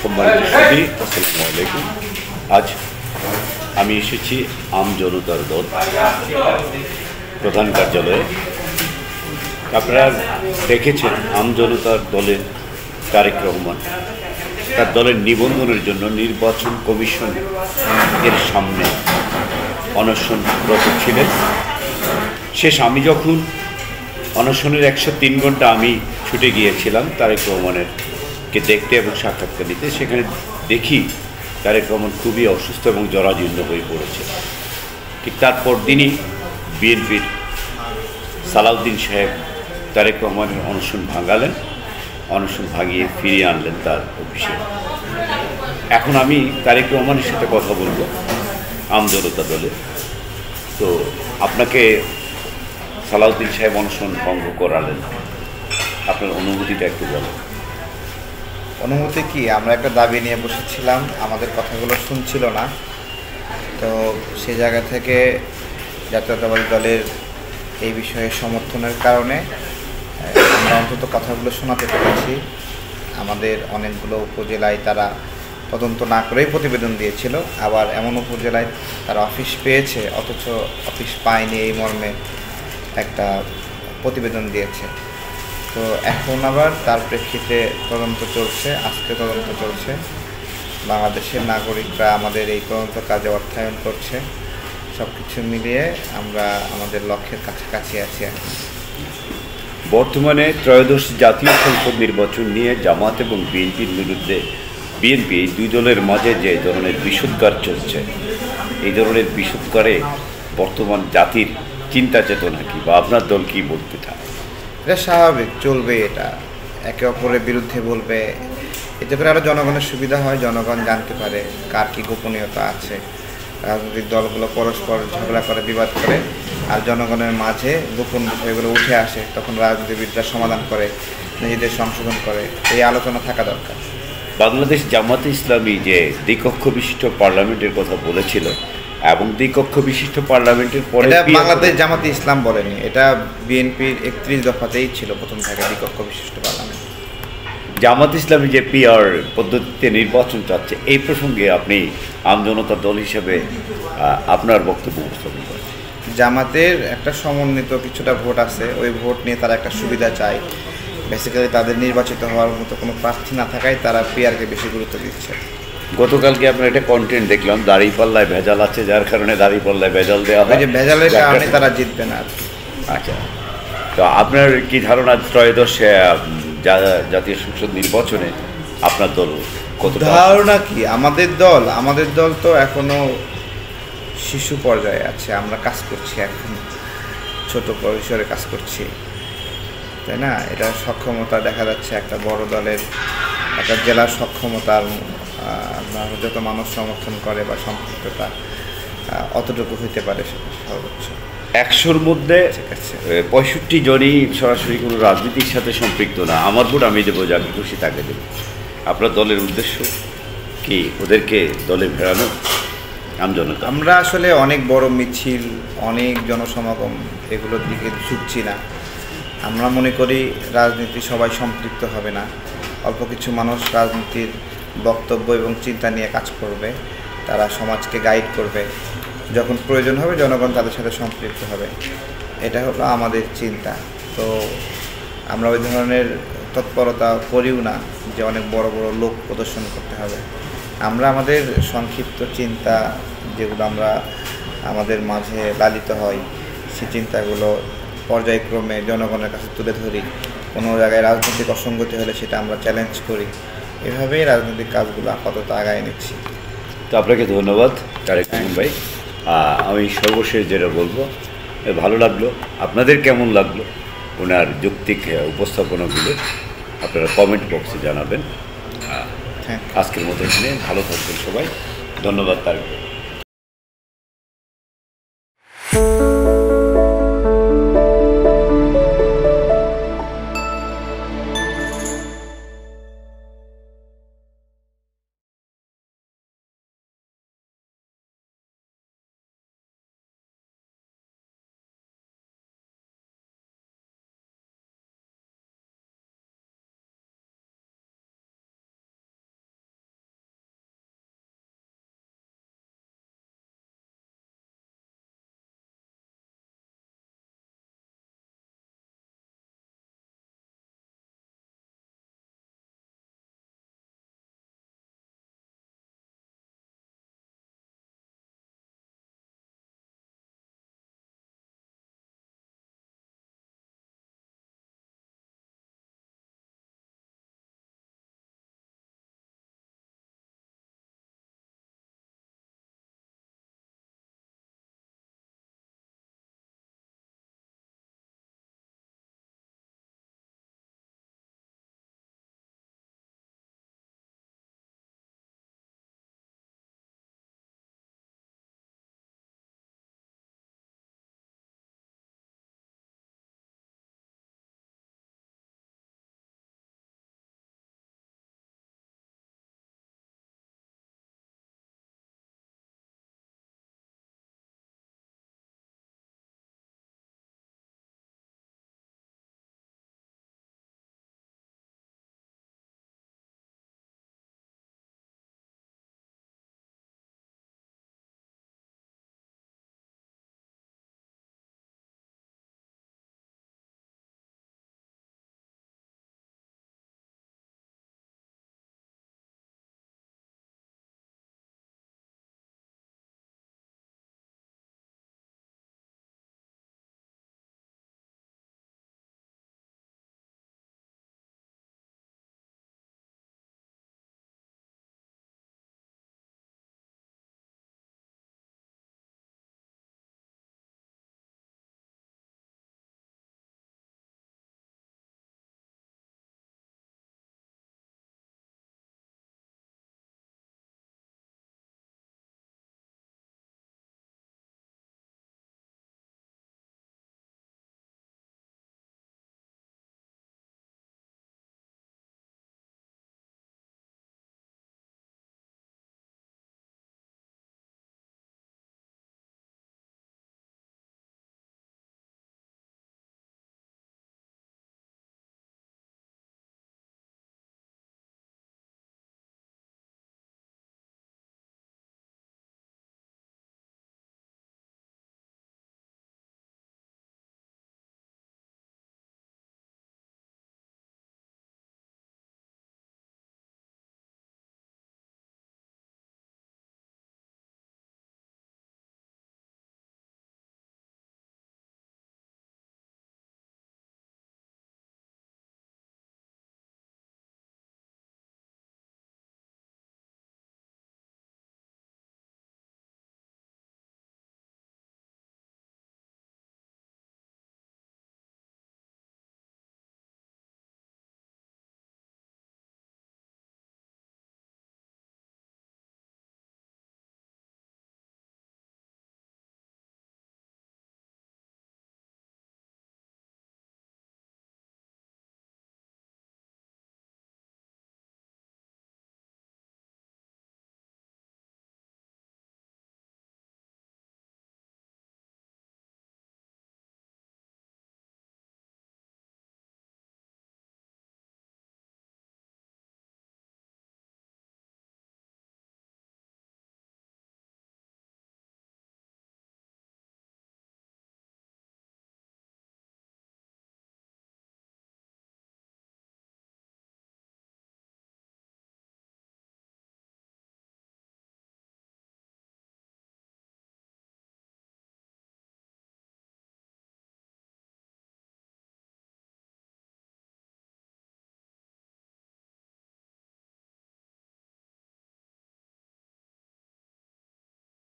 সম্মানিত সুধী, আসসালামু আলাইকুম। আজ আমি এসেছি আম জনতার দল প্রধান কার্যালয়ে। আপনারা দেখেছেন আম জনতার দলের তারেক রহমান তার দলের নিবন্ধনের জন্য নির্বাচন কমিশন এর সামনে অনশনরত ছিলেন। আমি যখন অনশনের 103 ঘন্টা আমি ছুটে গিয়েছিলাম তারেক রহমানেরকে দেখতে এবং সাক্ষাৎকার নিতে, সেখানে দেখি তারেক রহমান খুবই অসুস্থ এবং জরাজীর্ণ হয়ে পড়েছে। ঠিক তারপর দিনই বিএনপির সালাউদ্দিন সাহেব তারেক রহমানের অনশন ভাঙালেন, অনশন ভাঙিয়ে ফিরিয়ে আনলেন তার অফিসে। এখন আমি তারেক রহমানের সাথে কথা বলবো আম জনতা দলে। তো আপনাকে সালাউদ্দিন সাহেব অনশন ভঙ্গ করালেন, আপনার অনুভূতিটা একটু বলেন। অনুমতি কি, আমরা একটা দাবি নিয়ে বসেছিলাম, আমাদের কথাগুলো শুনছিল না। তো সেই জায়গা থেকে জাতীয়তাবাদী দলের এই বিষয়ে সমর্থনের কারণে আমরা অন্তত কথাগুলো শোনাতে পেরেছি। আমাদের অনেকগুলো উপজেলায় তারা তদন্ত না করেই প্রতিবেদন দিয়েছিল, আবার এমন উপজেলায় তারা অফিস পেয়েছে অথচ অফিস পায়নি এই মর্মে একটা প্রতিবেদন দিয়েছে। তো এখন আবার তার প্রেক্ষিতে তদন্ত চলছে, আজকে তদন্ত চলছে। বাংলাদেশের নাগরিকরা আমাদের এই তদন্ত কাজে অর্থায়ন করছে। সব কিছু মিলিয়ে আমরা আমাদের লক্ষ্যের কাছাকাছি আছি। বর্তমানে ত্রয়োদশ জাতীয় সংসদ নির্বাচন নিয়ে জামাত এবং বিএনপির বিরুদ্ধে বিএনপি এই দুই দলের মাঝে যে ধরনের বিষোদ্গার চলছে, এই ধরনের বিষোদ্গারে বর্তমান জাতির চিন্তা চেতনা কি, বা আপনার দল কি বলতে চায়? এটা স্বাভাবিক, চলবে। এটা একে অপরের বিরুদ্ধে বলবে, এতে করে আরও জনগণের সুবিধা হয়, জনগণ জানতে পারে কার কী গোপনীয়তা আছে। রাজনৈতিক দলগুলো পরস্পর ঝগড়া করে, বিবাদ করে, আর জনগণের মাঝে গোপন বিষয়গুলো উঠে আসে, তখন রাজনীতিবিদরা সমাধান করে, নিজেদের সংশোধন করে। এই আলোচনা থাকা দরকার। বাংলাদেশ জামাতে ইসলামী যে দ্বিকক্ষ বিশিষ্ট পার্লামেন্টের কথা বলেছিল এবং দ্বিকক্ষ বিশিষ্ট পার্লামেন্টের পরে বাংলাদেশ জামাতে ইসলাম বলেনি, এটা বিএনপির 31 দফাতেই ছিল প্রথম থেকে দ্বিকক্ষ বিশিষ্ট পার্লামেন্ট। জামাত ইসলামী যে পিআর পদ্ধতিতে নির্বাচন চাচ্ছে, এই প্রসঙ্গে আপনি আম জনতা দল হিসেবে আপনার বক্তব্য উপস্থাপন করেন। জামাতের একটা সমন্বিত কিছুটা ভোট আছে, ওই ভোট নিয়ে তারা একটা সুবিধা চায়। বেসিক্যালি তাদের নির্বাচিত হওয়ার মতো কোনো প্রার্থী না থাকায় তারা পিআরকে বেশি গুরুত্ব দিচ্ছে। গতকালকে আপনার একটা কন্টেন্ট দেখলাম, দাঁড়িপাল্লায় ভেজাল আছে, যার কারণে দাঁড়িপাল্লায় ভেজাল দেওয়া হয়, যে ভেজালের কারণে তারা জিতবে না। আচ্ছা, তো আপনার কি ধারণা ত্রয়োদশ জাতীয় সংসদ নির্বাচনে আপনার দল কত ধারণা কি? আমাদের দল তো এখনো শিশু পর্যায়ে আছে, আমরা কাজ করছি, এখন ছোট পরিসরে কাজ করছি, তাই না? এটা সক্ষমতা দেখা যাচ্ছে একটা বড় দলের, একটা জেলার সক্ষমতার যত মানুষ সমর্থন করে বা সম্পৃক্ততা অতটুকু হইতে পারে সর্বোচ্চ। 100-র মধ্যে 65 জনই সরাসরি কোনো রাজনীতির সাথে সম্পৃক্ত না। আমার ভোট আমি দেবো, যাকে খুশি তাকে দেবো। আপনার দলের উদ্দেশ্য কি ওদেরকে দলে ভেড়ানো? আমরা আসলে অনেক বড় মিছিল, অনেক জনসমাগম এগুলোর দিকে ঝুঁকছি না। আমরা মনে করি রাজনীতি সবাই সম্পৃক্ত হবে না, অল্প কিছু মানুষ রাজনীতির বক্তব্য এবং চিন্তা নিয়ে কাজ করবে, তারা সমাজকে গাইড করবে, যখন প্রয়োজন হবে জনগণ তাদের সাথে সম্পৃক্ত হবে। এটা হলো আমাদের চিন্তা। তো আমরা ওই ধরনের তৎপরতা করিও না যে অনেক বড় বড় লোক প্রদর্শন করতে হবে। আমরা আমাদের সংক্ষিপ্ত চিন্তা, যেগুলো আমরা আমাদের মাঝে লালিত হয়, সেই চিন্তাগুলো পর্যায়ক্রমে জনগণের কাছে তুলে ধরি। কোনো জায়গায় রাজনৈতিক অসঙ্গতি হলে সেটা আমরা চ্যালেঞ্জ করি। এভাবেই রাজনৈতিক কাজগুলো আপাতত আগায় নিচ্ছি। তো আপনাকে ধন্যবাদ তারেক রহমান ভাই। আমি সর্বশেষ যেটা বলবো, ভালো লাগলো। আপনাদের কেমন লাগলো ওনার যৌক্তিক উপস্থাপনাগুলো আপনারা কমেন্ট বক্সে জানাবেন। আজকের মতো এখানে ভালো থাকবেন সবাই। ধন্যবাদ তারেক।